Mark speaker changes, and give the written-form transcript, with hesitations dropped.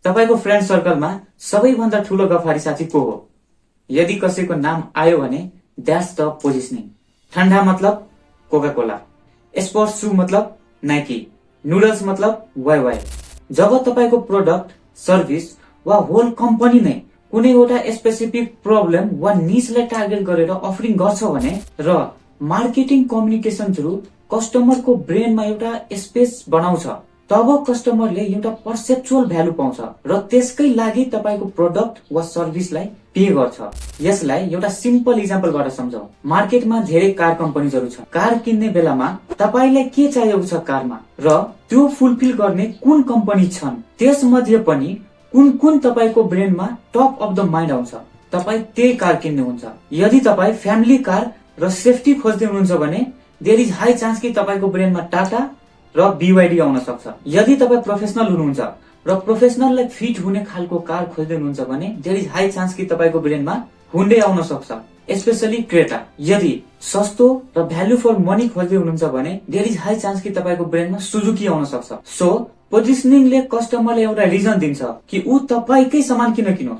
Speaker 1: तपाईको फ्रेन्ड सर्कलमा सबैभन्दा ठूलो गफारी साथी को हो? यदि कसैको नाम आयो भने द्याट्स द पोजिसनिङ। ठण्डा मतलब कोका कोला, स्पोर्ट्स शू मतलब नाइकी, नुडल्स मतलब वाइ वाइ। जब तपाईको प्रोडक्ट, सर्भिस वा होल कम्पनी नै कुनै एउटा स्पेसिफिक प्रब्लम वा निचलाई टार्गेट गरेर अफरिङ गर्छ भने र मार्केटिङ कम्युनिकेसन थ्रु कस्टमरको ब्रेनमा एउटा स्पेस बनाउँछ, तब कस्टमरले एउटा पर्सेप्चुअल भ्यालु पाउँछ र त्यसकै लागि तपाईको प्रोडक्ट वा सर्भिसलाई पे गर्छ। यसलाई एउटा सिम्पल इक्जाम्पलबाट सम्झौं। मार्केटमा धेरै कार कम्पनीजहरू छन्। कार किन्ने बेलामा तपाईलाई के चाहिएको छ कारमा र त्यो फुलफिल गर्ने कुन कम्पनी छन्, त्यसमध्ये पनि कुन कुन तपाईको ब्रेनमा टप अफ द माइन्ड आउँछ, तपाई त्यही कार किन्नुहुन्छ। यदि तपाई फ्यामिली कार र सेफ्टी खोज्दै हुनुहुन्छ भने देयर इज हाई चान्स कि तपाईको ब्रेनमा टाटा र BYD आउन सक्छ। यदि तपाई प्रोफेसनल हुनुहुन्छ र प्रोफेसनललाई फिट हुने खालको कार खोज्दै हुनुहुन्छ भने देयर इज हाई चान्स कि तपाईको ब्रेनमा हुन्डे आउन सक्छ, स्पेशली क्रेटा। यदि सस्तो र भ्यालु फर मनी खोज्दै हुनुहुन्छ भने देयर इज हाई चान्स कि तपाईको ब्रेनमा सुजुकी आउन सक्छ। सो पोजिसनिङले कस्टमरले एउटा रिजन दिन्छ कि ऊ तपाईकै सामान किन किनोस्।